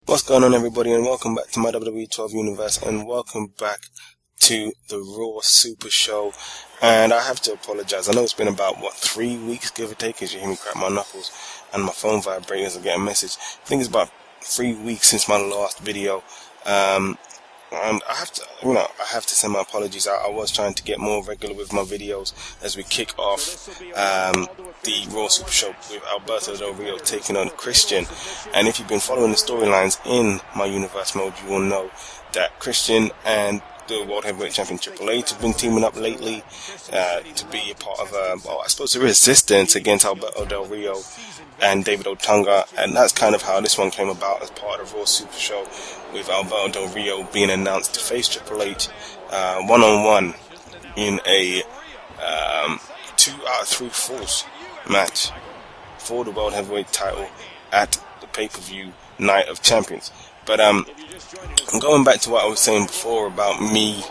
What's going on, everybody, and welcome back to my WWE 12 universe, and welcome back to the Raw Super Show. And I have to apologize. I know it's been about 3 weeks, give or take, as you hear me crack my knuckles and my phone vibrators. I get a message. I think it's about 3 weeks since my last video. And I have to send my apologies out. I was trying to get more regular with my videos as we kick off the Raw Super Show with Alberto Del Rio taking on Christian. And if you've been following the storylines in my universe mode, you will know that Christian and the World Heavyweight Champion Triple H have been teaming up lately to be a part of I suppose a resistance against Alberto Del Rio and David Otunga, and that's kind of how this one came about as part of Raw Super Show, with Alberto Del Rio being announced to face Triple H one-on-one in a 2 out of 3 falls match for the World Heavyweight title at the pay-per-view Night of Champions. But I'm going back to what I was saying before about me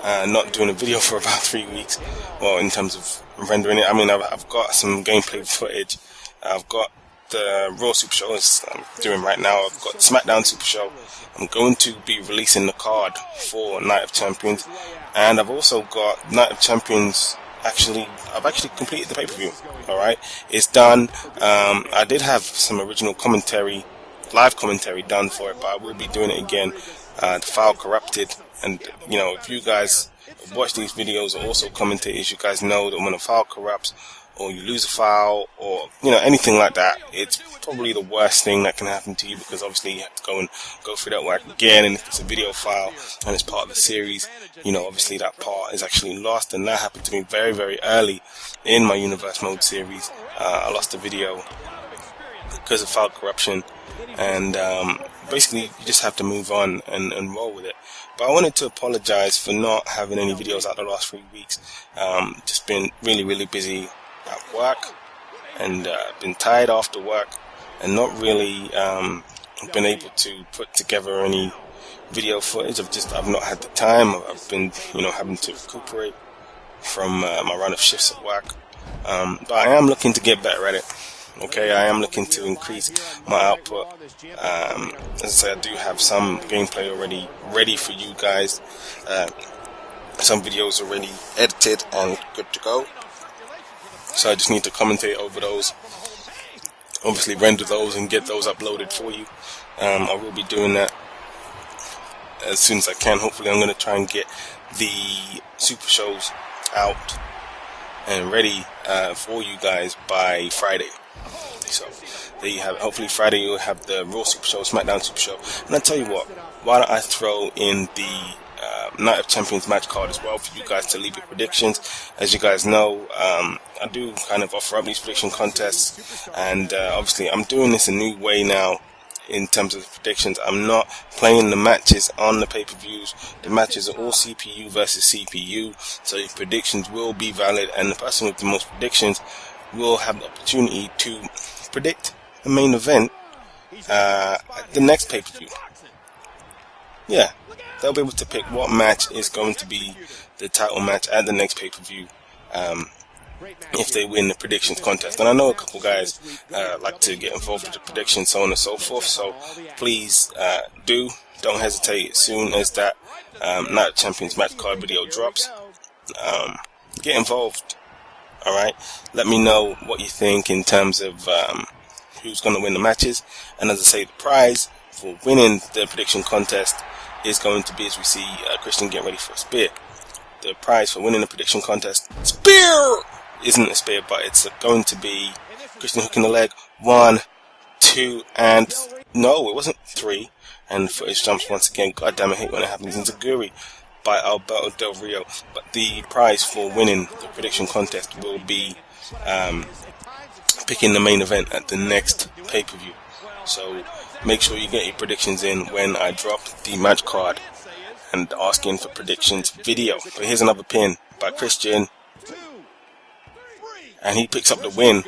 not doing a video for about 3 weeks. Well, in terms of rendering it, I mean, I've got some gameplay footage. I've got the Raw Super Show, as I'm doing right now. I've got SmackDown Super Show. I'm going to be releasing the card for Night of Champions, and I've also got Night of Champions. I've actually completed the pay-per-view. Alright, it's done. I did have some original commentary, live commentary done for it, but I will be doing it again. The file corrupted, and if you guys watch these videos or also commentators, you guys know that when a file corrupts, or you lose a file, or anything like that, it's probably the worst thing that can happen to you, because obviously you have to go through that work again. And if it's a video file and it's part of the series, obviously that part is actually lost, and that happened to me very, very early in my Universe Mode series. I lost a video because of file corruption, and basically you just have to move on and roll with it. But I wanted to apologize for not having any videos out the last 3 weeks. Just been really, really busy at work, and been tired after work, and not really been able to put together any video footage. I've not had the time. I've been having to recuperate from my run of shifts at work, but I am looking to get better at it. Okay, I am looking to increase my output. As I say, I do have some gameplay already ready for you guys, some videos already edited and good to go. So I just need to commentate over those, obviously render those and get those uploaded for you. I will be doing that as soon as I can. Hopefully I'm going to try and get the super shows out and ready for you guys by Friday. So there you have it. Hopefully Friday you'll have the Raw Super Show, SmackDown Super Show. And I tell you what, why don't I throw in the Night of Champions match card as well for you guys to leave your predictions. As you guys know, I do kind of offer up these prediction contests, and obviously I'm doing this a new way now in terms of the predictions. I'm not playing the matches on the pay-per-views. The matches are all CPU versus CPU, so your predictions will be valid, and the person with the most predictions will have the opportunity to predict the main event at the next pay-per-view. Yeah, they'll be able to pick what match is going to be the title match at the next pay-per-view if they win the predictions contest. And I know a couple guys like to get involved with the predictions, so on and so forth, so please don't hesitate. As soon as that Night of Champions match card video drops, get involved. Alright, let me know what you think in terms of who's going to win the matches. And as I say, the prize for winning the prediction contest is going to be, as we see Christian get ready for a spear. The prize for winning the prediction contest, spear, isn't a spear, but it's going to be Christian hooking the leg, 1, 2, and no, it wasn't 3. And the footage jumps once again. God damn, I hate when it happens. It's a Guri by Alberto Del Rio. But the prize for winning the prediction contest will be picking the main event at the next pay-per-view. So make sure you get your predictions in when I drop the match card and asking for predictions video. But here's another pin by Christian, and he picks up the win.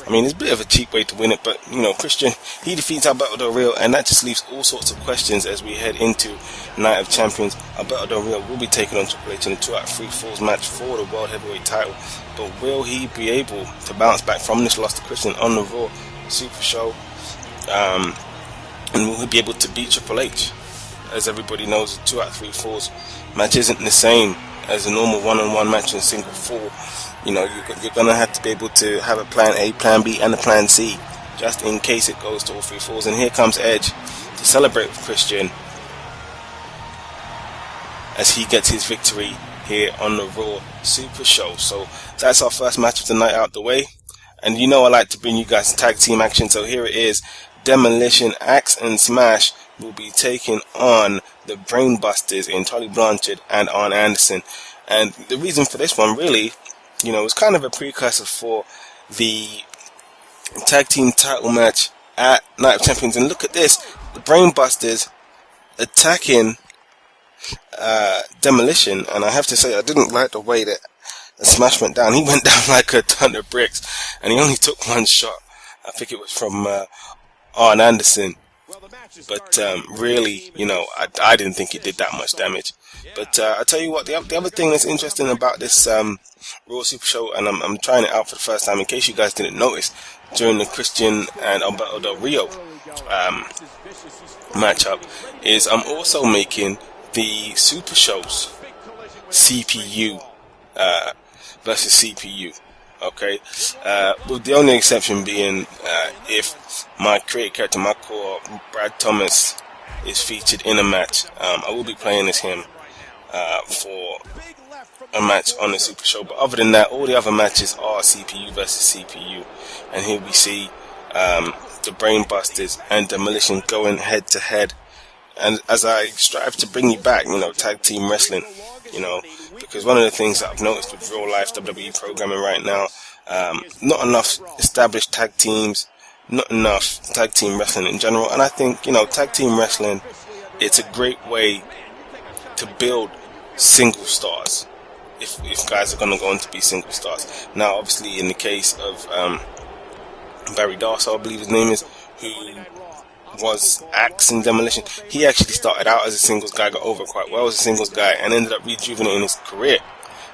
I mean, it's a bit of a cheap way to win it, but Christian, he defeats Alberto Del Rio, and that just leaves all sorts of questions as we head into Night of Champions. Alberto Del Rio will be taking on Triple H in a 2 out of 3 falls match for the World Heavyweight title, but will he be able to bounce back from this loss to Christian on the Raw Super Show? and will he be able to beat Triple H? As everybody knows, a 2 out of 3 falls match isn't the same as a normal one-on-one match in single fall. You know, you're gonna have to be able to have a plan A, plan B, and a plan C, just in case it goes to all 3 falls. And here comes Edge to celebrate with Christian as he gets his victory here on the Raw Super Show. So that's our first match of the night out the way. And you know I like to bring you guys tag team action, so here it is. Demolition, Axe and Smash will be taking on the Brainbusters in Tully Blanchard and Arn Anderson. And the reason for this one, really, you know, was kind of a precursor for the tag team title match at Night of Champions. And look at this, the Brainbusters attacking Demolition, and I have to say I didn't like the way that Smash went down. He went down like a ton of bricks, and he only took one shot. I think it was from Arn Anderson. But really, you know, I didn't think it did that much damage. But I tell you what, the other thing that's interesting about this Raw Super Show, and I'm trying it out for the first time in case you guys didn't notice, during the Christian and Alberto Del Rio matchup, is I'm also making the Super Shows CPU versus CPU. Okay, with the only exception being if my creative character, my core, Brad Thomas, is featured in a match. I will be playing as him for a match on the Super Show. But other than that, all the other matches are CPU versus CPU. And here we see the Brainbusters and Demolition going head to head. And as I strive to bring you back, you know, tag team wrestling, you know, because one of the things that I've noticed with real life WWE programming right now, not enough established tag teams, not enough tag team wrestling in general. And I think, you know, tag team wrestling, it's a great way to build single stars if guys are going to go on to be single stars. Now, obviously, in the case of Barry Darsow, I believe his name is, who was Axe in Demolition, he actually started out as a singles guy, got over quite well as a singles guy, and ended up rejuvenating his career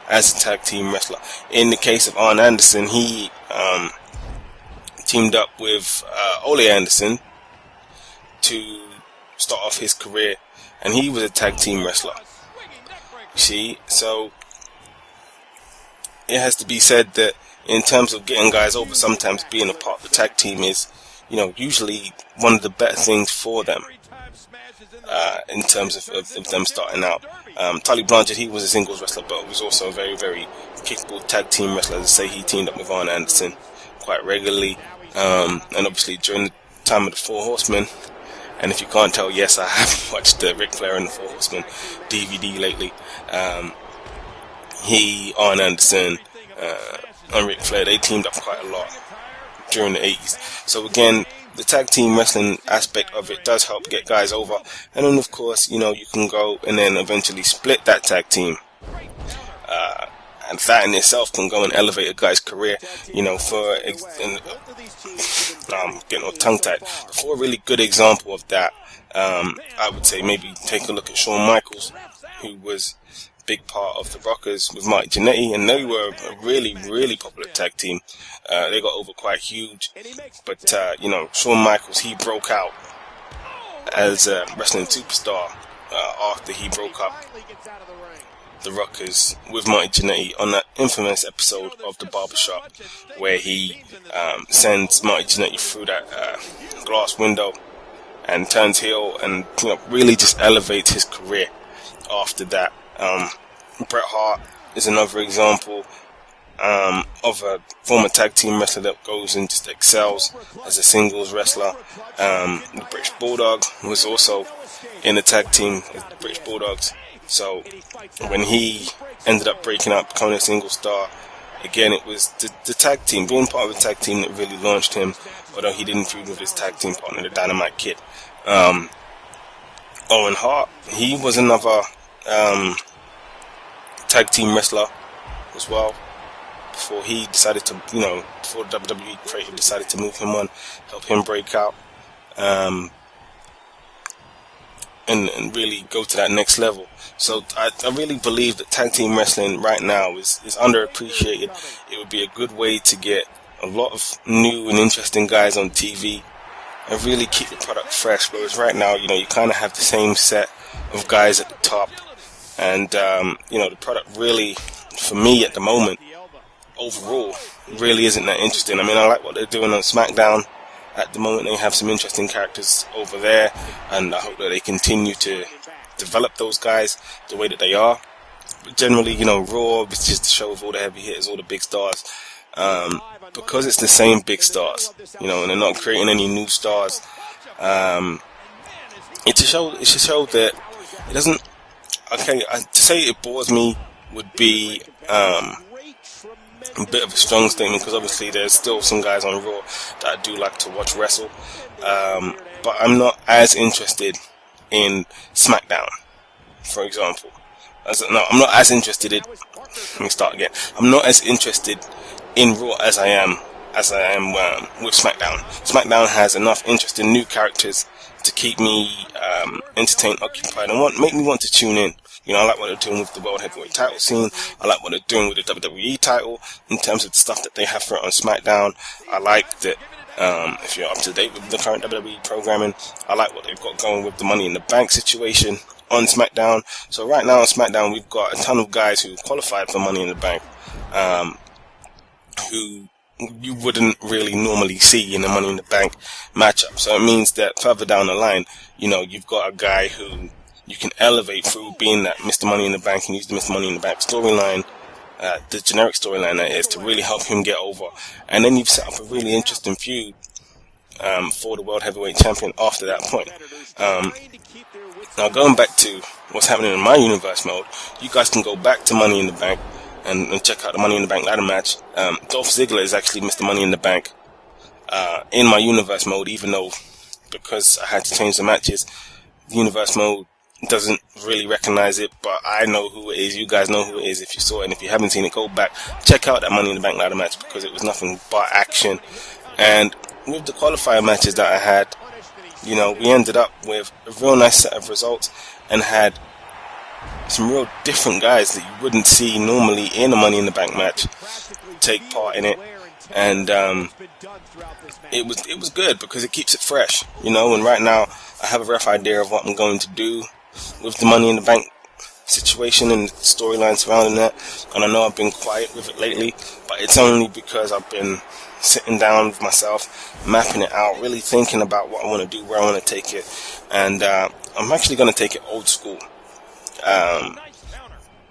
as a tag team wrestler. In the case of Arn Anderson, he teamed up with Ole Anderson to start off his career, and he was a tag team wrestler. See, so it has to be said that in terms of getting guys over, sometimes being a part of the tag team is, you know, usually one of the better things for them in terms of them starting out. Tully Blanchard, he was a singles wrestler, but was also a very, very capable tag team wrestler. As I say, he teamed up with Arn Anderson quite regularly, and obviously during the time of the Four Horsemen. And if you can't tell, yes, I have watched the Ric Flair and the Four Horsemen DVD lately. Arn Anderson, and Ric Flair, they teamed up quite a lot during the 80s. So again, the tag team wrestling aspect of it does help get guys over. And then of course, you know, you can go and then eventually split that tag team. And that in itself can go and elevate a guy's career. You know, I'm getting all tongue-tied. For a really good example of that, I would say maybe take a look at Shawn Michaels, who was a big part of the Rockers with Mike Jannetty, and they were a really, really popular tag team. They got over quite huge, but you know, Shawn Michaels, he broke out as a wrestling superstar after he broke up the Rockers with Mike Jannetty on that infamous episode of The Barbershop, where he sends Mike Jannetty through that glass window and turns heel, and, you know, really just elevates his career after that. Bret Hart is another example of a former tag team wrestler that goes and just excels as a singles wrestler. The British Bulldog was also in the tag team with the British Bulldogs. So when he ended up breaking up, becoming a single star, again, it was the tag team, being part of the tag team, that really launched him, although he didn't feud with his tag team partner, the Dynamite Kid. Owen Hart, he was another tag team wrestler as well, before he decided to, you know, before WWE creative decided to move him on, help him break out, and really go to that next level. So I really believe that tag team wrestling right now is underappreciated. It would be a good way to get a lot of new and interesting guys on TV, and really keep the product fresh. Whereas right now, you kind of have the same set of guys at the top, and the product really, for me at the moment, overall, really isn't that interesting. I mean, I like what they're doing on SmackDown. At the moment, they have some interesting characters over there, and I hope that they continue to develop those guys the way that they are. But generally, Raw, which is the show of all the heavy hitters, all the big stars, because it's the same big stars, and they're not creating any new stars. It's a show that it doesn't. Okay, to say it bores me would be a bit of a strong statement, because obviously there's still some guys on Raw that I do like to watch wrestle, but I'm not as interested in SmackDown, for example. I'm not as interested in. Let me start again. I'm not as interested in Raw as I am with SmackDown. SmackDown has enough interesting new characters to keep me entertained, occupied, and make me want to tune in. I like what they're doing with the World Heavyweight title scene. I like what they're doing with the WWE title in terms of the stuff that they have for it on SmackDown. I like that, if you're up to date with the current WWE programming, I like what they've got going with the Money in the Bank situation on SmackDown. So right now on SmackDown, we've got a ton of guys who qualified for Money in the Bank, who you wouldn't really normally see in a Money in the Bank matchup. So it means that further down the line, you've got a guy who you can elevate through being that Mr. Money in the Bank and use the Mr. Money in the Bank storyline, the generic storyline that is, to really help him get over. And then you've set up a really interesting feud for the World Heavyweight Champion after that point. Now going back to what's happening in my universe mode, you guys can go back to Money in the Bank and check out the Money in the Bank ladder match. Dolph Ziggler is actually Mr. Money in the Bank in my universe mode, even though, because I had to change the matches, the universe mode doesn't really recognize it, but I know who it is. You guys know who it is if you saw it, and if you haven't seen it, go back, check out that Money in the Bank ladder match, because it was nothing but action. And with the qualifier matches that I had, we ended up with a real nice set of results and had some real different guys that you wouldn't see normally in a Money in the Bank match take part in it. And it was good because it keeps it fresh, and right now I have a rough idea of what I'm going to do with the Money in the Bank situation and the storyline surrounding that, and I know I've been quiet with it lately, but it's only because I've been sitting down with myself, mapping it out, really thinking about what I want to do, where I want to take it, and I'm actually going to take it old school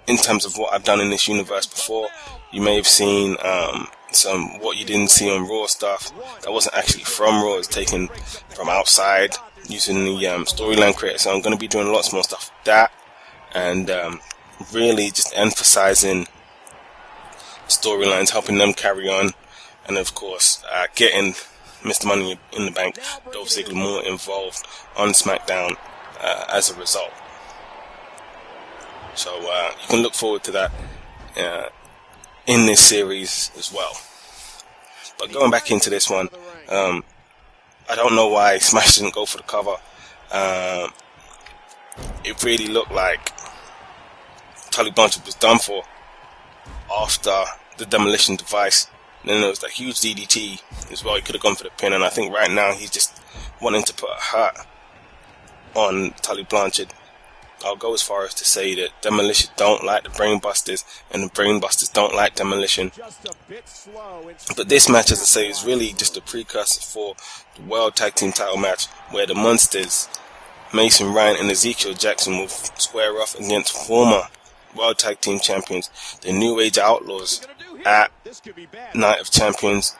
in terms of what I've done in this universe before. You may have seen some what you didn't see on Raw stuff that wasn't actually from Raw, it's taken from outside using the storyline creator. So I'm going to be doing lots more stuff with that, and really just emphasizing storylines, helping them carry on, and of course getting Mr. Money in the Bank, Dolph Ziggler, more involved on SmackDown as a result. So you can look forward to that in this series as well. But going back into this one, I don't know why Smash didn't go for the cover. It really looked like Tully Blanchard was done for after the Demolition device. And then there was that huge DDT as well. He could have gone for the pin, and I think right now he's just wanting to put a hurt on Tully Blanchard. I'll go as far as to say that Demolition don't like the Brainbusters, and the Brainbusters don't like Demolition. But this match, as I say, is really just a precursor for the World Tag Team title match, where the Monsters, Mason Ryan and Ezekiel Jackson, will square off against former World Tag Team Champions, the New Age Outlaws, at Night of Champions.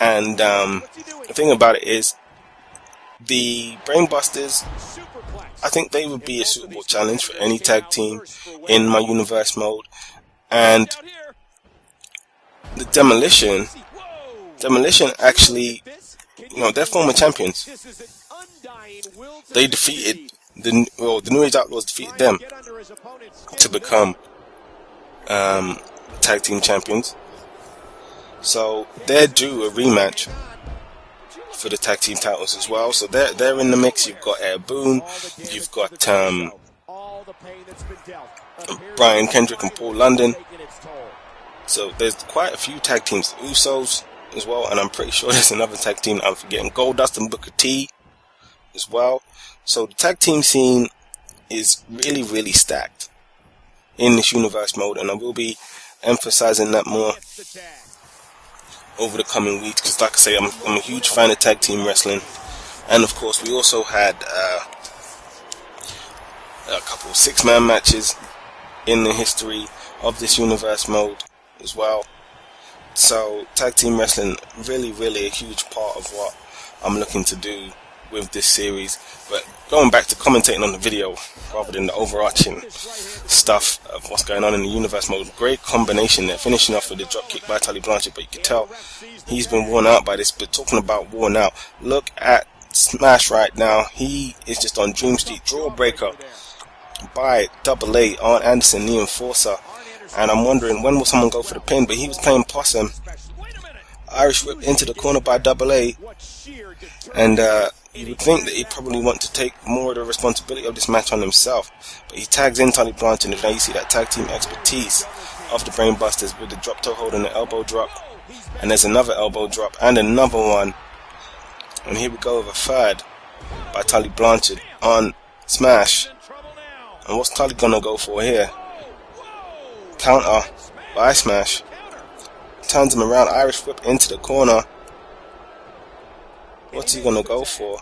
And the thing about it is, the Brainbusters, I think they would be a suitable challenge for any tag team in my universe mode. And the Demolition actually, they're former champions. They defeated the New Age Outlaws defeated them to become tag team champions. So they're due a rematch for the tag team titles as well. So they're in the mix. You've got Air Boone, you've got Brian Kendrick and Paul London. So there's quite a few tag teams. The Usos as well, and I'm pretty sure there's another tag team that I'm forgetting. Goldust and Booker T as well. So the tag team scene is really stacked in this universe mode, and I will be emphasizing that more over the coming weeks, because like I say, I'm a huge fan of tag team wrestling. And of course we also had a couple of 6-man matches in the history of this universe mode as well. So tag team wrestling really a huge part of what I'm looking to do with this series. But going back to commentating on the video rather than the overarching stuff of what's going on in the universe mode, great combination there, finishing off with the drop kick by Tully Blanchard, but you can tell he's been worn out by this. But talking about worn out, look at Smash right now. He is just on Dream Street. Draw breaker by Double A, Arn Anderson, the Enforcer, and I'm wondering when will someone go for the pin, but he was playing possum. Irish whip into the corner by Double A, and you would think that he'd probably want to take more of the responsibility of this match on himself, but he tags in Tully Blanchard, and now you see that tag team expertise of the Brainbusters with the drop toe hold and the elbow drop, and there's another elbow drop and another one, and here we go with a third by Tully Blanchard on Smash. And what's Tully gonna go for here? Counter by Smash. Turns him around, Irish whip into the corner. What's he gonna go for?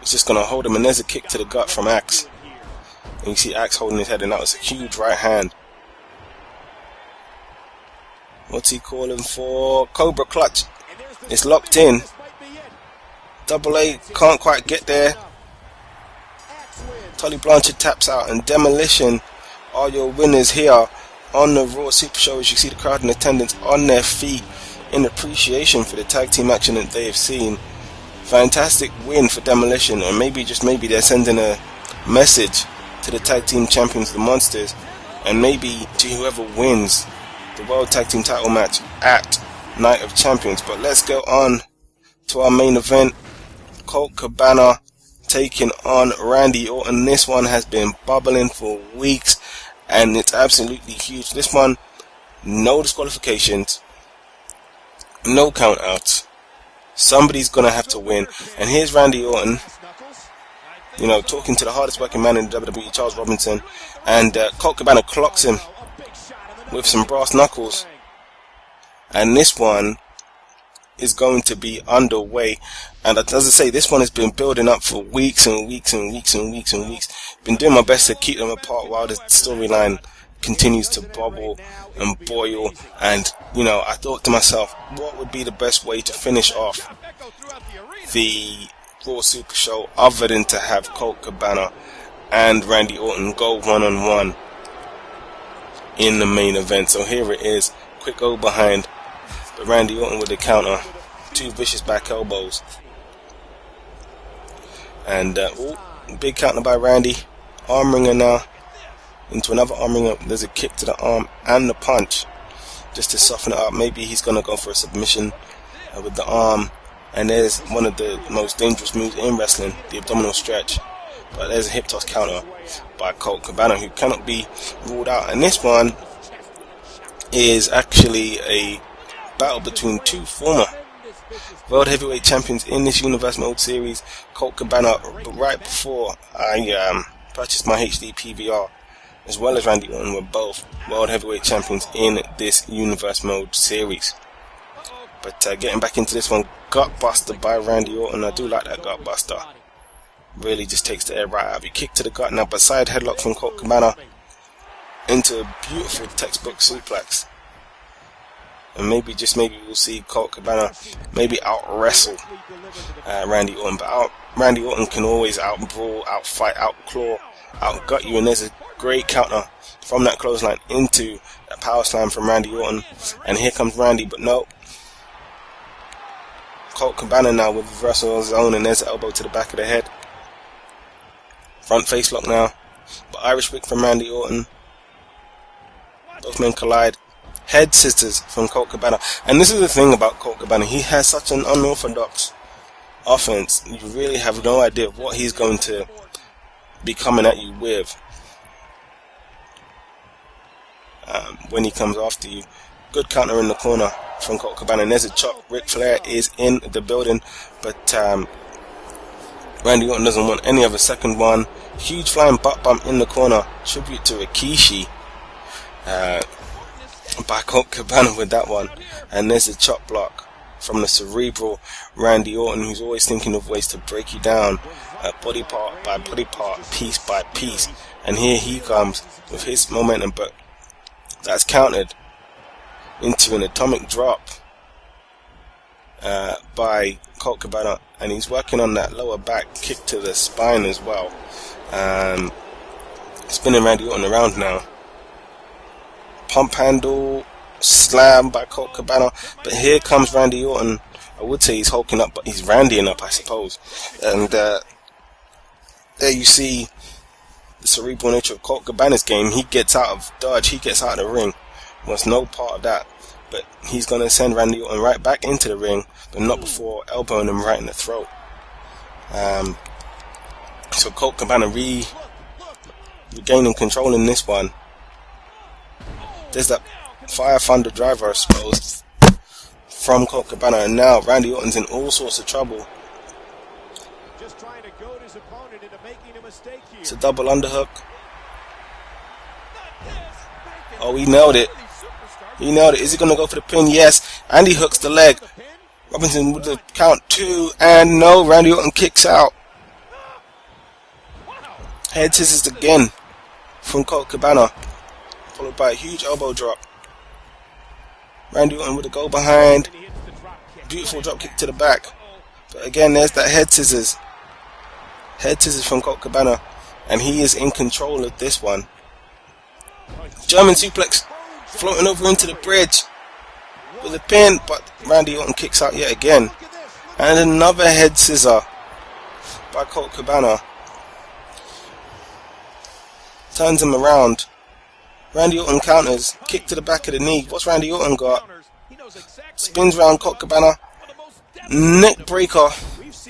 He's just gonna hold him, and there's a kick to the gut from Axe. And you see Axe holding his head, and that was a huge right hand. What's he calling for? Cobra clutch. It's locked in. Double A can't quite get there. Tully Blanchard taps out, and Demolition are your winners here on the Raw Super Show. As you see the crowd in attendance on their feet in appreciation for the tag team action that they have seen. Fantastic win for Demolition, and maybe, just maybe, they're sending a message to the tag team champions, the Monsters, and maybe to whoever wins the World Tag Team title match at Night of Champions. But let's go on to our main event. Colt Cabana taking on Randy Orton. This one has been bubbling for weeks, and it's absolutely huge. This one, no disqualifications, no count outs. Somebody's gonna have to win, and here's Randy Orton, you know, talking to the hardest working man in the WWE, Charles Robinson, and Colt Cabana clocks him with some brass knuckles, and this one is going to be underway. And as I say, this one has been building up for weeks and weeks and weeks and weeks and weeks. Been doing my best to keep them apart while the storyline continues to bubble and boil. And you know, I thought to myself, what would be the best way to finish off the Raw Super Show other than to have Colt Cabana and Randy Orton go one-on-one in the main event. So here it is, quick go behind, but Randy Orton with the counter, 2 vicious back elbows, and big counter by Randy. Arm wringer now into another arm wringer. There's a kick to the arm and the punch just to soften it up. Maybe he's gonna go for a submission with the arm, and there's one of the most dangerous moves in wrestling, the abdominal stretch. But there's a hip toss counter by Colt Cabana, who cannot be ruled out. And this one is actually a battle between 2 former World Heavyweight Champions in this Universe Mode series. Colt Cabana, right before I purchased my HD PVR, as well as Randy Orton, were both World Heavyweight Champions in this Universe Mode series. But getting back into this one, Gutbuster by Randy Orton. I do like that Gutbuster. Really just takes the air right out of you. Kick to the gut now, but side headlock from Colt Cabana into a beautiful textbook suplex. And maybe, just maybe, we'll see Colt Cabana maybe out wrestle Randy Orton. But Randy Orton can always out brawl, out fight, out claw, out gut you. And there's a great counter from that clothesline into that power slam from Randy Orton. And here comes Randy, but no. Colt Cabana now with reversal on his own, and there's an elbow to the back of the head. Front face lock now, but Irish whip from Randy Orton. Both men collide. Head scissors from Colt Cabana. And this is the thing about Colt Cabana, he has such an unorthodox offense. You really have no idea of what he's going to be coming at you with when he comes after you. Good counter in the corner from Colt Cabana, and there's a chop. Ric Flair is in the building, but Randy Orton doesn't want any of a second one. Huge flying butt bump in the corner. Tribute to Rikishi by Colt Cabana with that one. And there's a chop block from the cerebral Randy Orton, who's always thinking of ways to break you down, body part by body part, piece by piece. And here he comes with his momentum, but that's countered into an atomic drop by Colt Cabana, and he's working on that lower back kick to the spine as well. Spinning Randy Orton around now. Pump handle slam by Colt Cabana, but here comes Randy Orton. I would say he's hulking up, but he's randying up, I suppose. And there you see the cerebral nature of Colt Cabana's game. He gets out of dodge, he gets out of the ring, wants no part of that, but he's going to send Randy Orton right back into the ring, but not before elbowing him right in the throat. So Colt Cabana regaining control in this one. There's that Fire Thunder driver, I suppose, from Colt Cabana, and now Randy Orton's in all sorts of trouble. It's a double underhook. Oh, he nailed it. He nailed it. Is he going to go for the pin? Yes. And he hooks the leg. Robinson with the count 2. And no, Randy Orton kicks out. Head scissors again from Colt Cabana, followed by a huge elbow drop. Randy Orton with a go behind. Beautiful drop kick to the back. But again, there's that head scissors. Head scissors from Colt Cabana. And he is in control of this one. German suplex. Floating over into the bridge with a pin, but Randy Orton kicks out yet again. And another head scissor by Colt Cabana. Turns him around. Randy Orton counters. Kick to the back of the knee. What's Randy Orton got? Spins round Colt Cabana. Neck breaker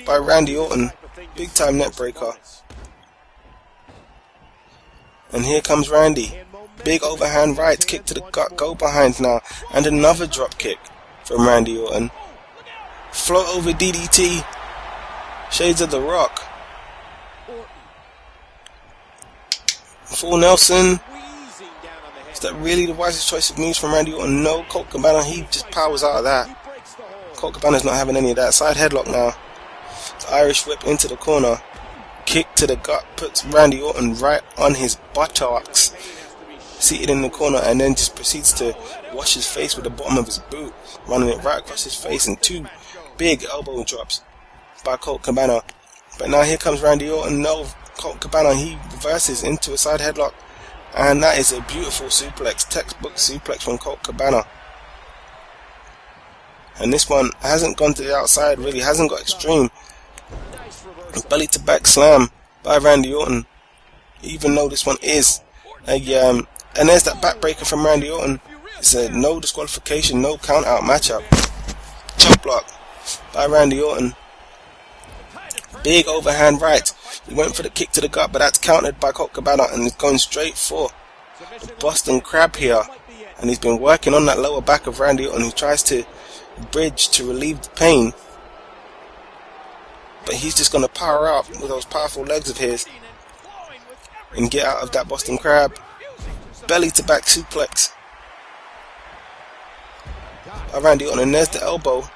by Randy Orton. Big time neck breaker. And here comes Randy. Big overhand right, kick to the gut, go behind now. And another drop kick from Randy Orton. Float over DDT. Shades of the Rock. Full Nelson. Is that really the wisest choice of moves from Randy Orton? No, Colt Cabana, he just powers out of that. Colt Cabana's not having any of that. Side headlock now. The Irish whip into the corner. Kick to the gut, puts Randy Orton right on his buttocks. Seated in the corner, and then just proceeds to wash his face with the bottom of his boot, running it right across his face, and 2 big elbow drops by Colt Cabana. But now here comes Randy Orton. No, Colt Cabana, he reverses into a side headlock, and that is a beautiful suplex, textbook suplex from Colt Cabana. And this one hasn't gone to the outside, really hasn't got extreme. Belly to back slam by Randy Orton, even though this one is a and there's that backbreaker from Randy Orton. It's a no disqualification, no count out matchup. Chop block by Randy Orton. Big overhand right. He went for the kick to the gut, but that's countered by Colt Cabana, and he's going straight for the Boston Crab here. And he's been working on that lower back of Randy Orton, who tries to bridge to relieve the pain. But he's just going to power up with those powerful legs of his and get out of that Boston Crab. Belly to back suplex by Randy Orton, and there's the elbow.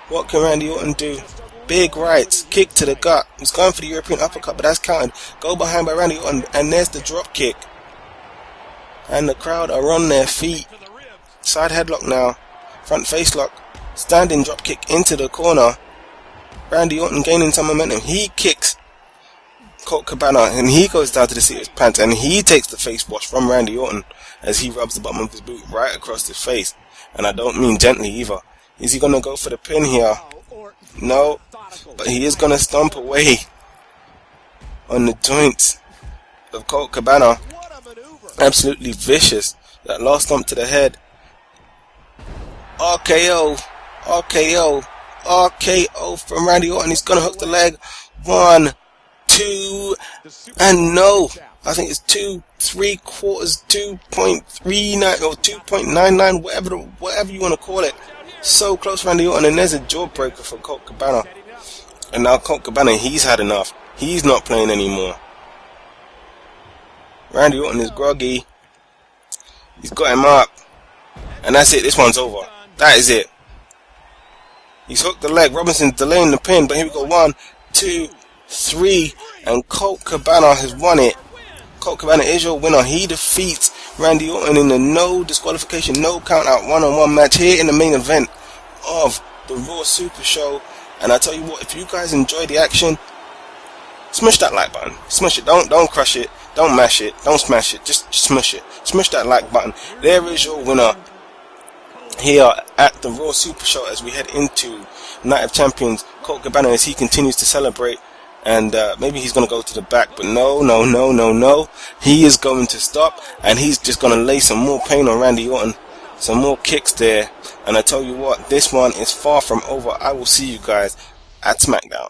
What can Randy Orton do? Big rights, kick to the gut. He's going for the European uppercut, but that's counted. Go behind by Randy Orton, and there's the drop kick. And the crowd are on their feet. Side headlock now. Front face lock. Standing drop kick into the corner. Randy Orton gaining some momentum. He kicks Colt Cabana, and he goes down to the seat of his pants, and he takes the face wash from Randy Orton as he rubs the bottom of his boot right across his face. And I don't mean gently either. Is he going to go for the pin here? No, but he is going to stomp away on the joints of Colt Cabana. Absolutely vicious. That last stomp to the head. RKO, RKO, RKO from Randy Orton. He's going to hook the leg. 1, 2, and no. I think it's 2 3/4, 2.39 or 2.99, whatever you want to call it. So close, Randy Orton, and there's a jawbreaker for Colt Cabana. And now Colt Cabana, he's had enough. He's not playing anymore. Randy Orton is groggy. He's got him up. And that's it. This one's over. That is it. He's hooked the leg. Robinson's delaying the pin. But here we go. 1, 2, 3. And Colt Cabana has won it. Colt Cabana is your winner. He defeats Randy Orton in the no disqualification, no count out one-on-one match here in the main event of the Raw Super Show. And I tell you what, if you guys enjoy the action, smash that like button. Smash it. Don't crush it. Don't mash it. Don't smash it. Just smash it. Smash that like button. There is your winner here at the Raw Super Show as we head into Night of Champions. Colt Cabana, as he continues to celebrate. And maybe he's going to go to the back, but no. He is going to stop, and he's just going to lay some more pain on Randy Orton. Some more kicks there. And I tell you what, this one is far from over. I will see you guys at SmackDown.